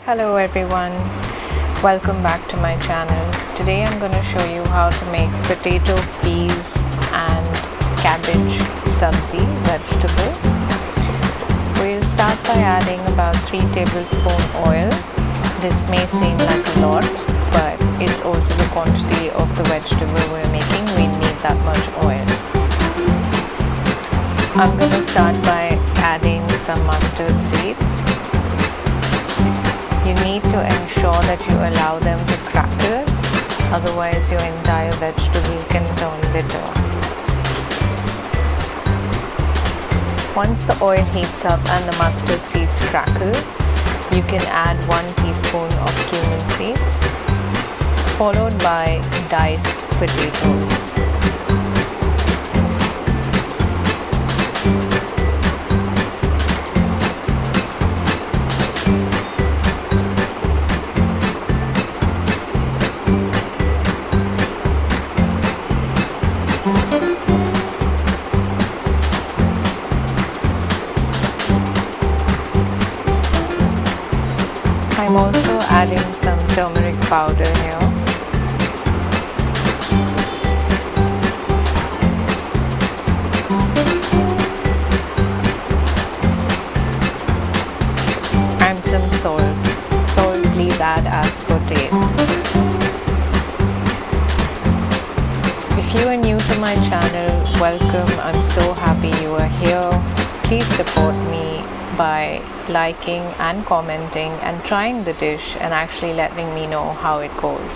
Hello everyone, welcome back to my channel. Today I'm going to show you how to make potato, peas and cabbage sabzi vegetable. We'll start by adding about 3 tablespoons oil. This may seem like a lot, but it's also the quantity of the vegetable we're making. We need that much oil. I'm going to start by adding some mustard seeds. You need to ensure that you allow them to crackle, otherwise your entire vegetable can turn bitter. Once the oil heats up and the mustard seeds crackle, you can add 1 teaspoon of cumin seeds, followed by diced potatoes. I'm also adding some turmeric powder here. And some salt. Salt please add as per taste. If you are new to my channel, welcome. I'm so happy you are here. Please support me by liking and commenting and trying the dish and actually letting me know how it goes.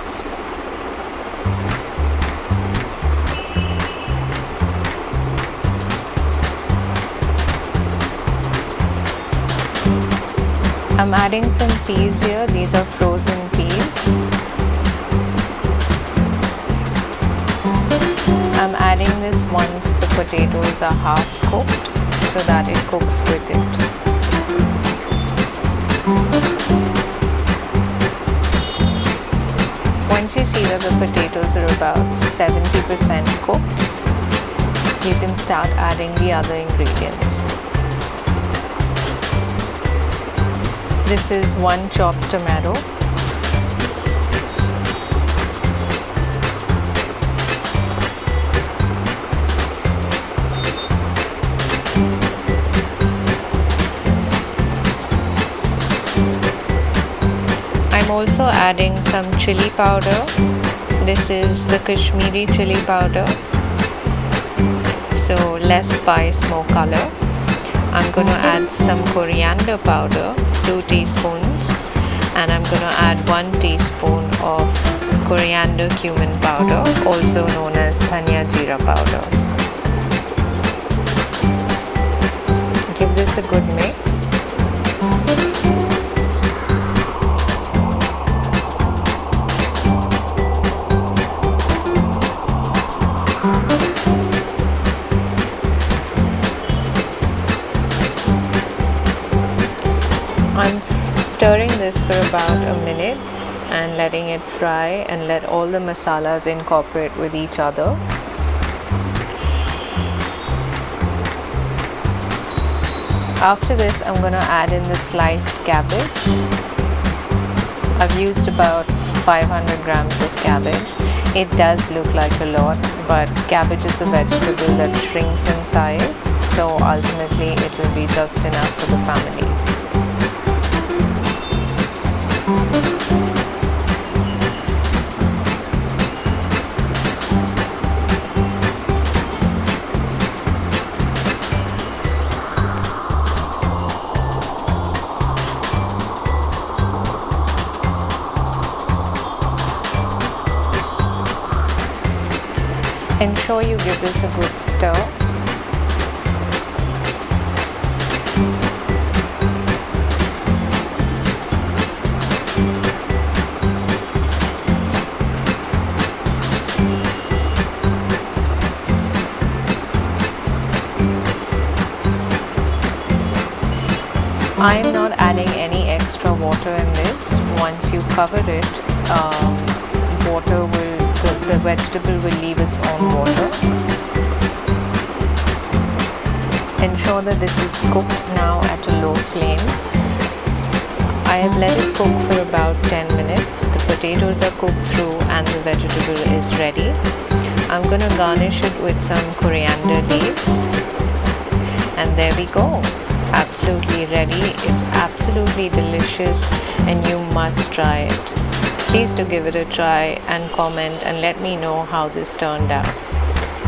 I'm adding some peas here. These are frozen peas. I'm adding this once the potatoes are half cooked so that it cooks with it. Once you see that the potatoes are about 70% cooked, you can start adding the other ingredients. This is 1 chopped tomato, I'm also adding some chili powder. This is the Kashmiri chili powder, so less spice, more color. I'm going to add some coriander powder, 2 teaspoons, and I'm going to add 1 teaspoon of coriander cumin powder, also known as dhania jeera powder. Give this a good mix. I'm stirring this for about a minute and letting it fry and let all the masalas incorporate with each other. After this, I'm going to add in the sliced cabbage. I've used about 500 grams of cabbage. It does look like a lot, but cabbage is a vegetable that shrinks in size, so ultimately it will be just enough for the family. Ensure you give this a good stir. I am not adding any extra water in this. Once you cover it, the vegetable will leave its own water. Ensure that this is cooked now at a low flame. I have let it cook for about 10 minutes. The potatoes are cooked through and the vegetable is ready. I'm going to garnish it with some coriander leaves. And there we go. Absolutely ready. It's absolutely delicious and you must try it. Please do give it a try and comment and let me know how this turned out.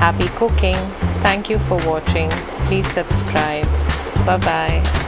Happy cooking. Thank you for watching. Please subscribe. Bye bye.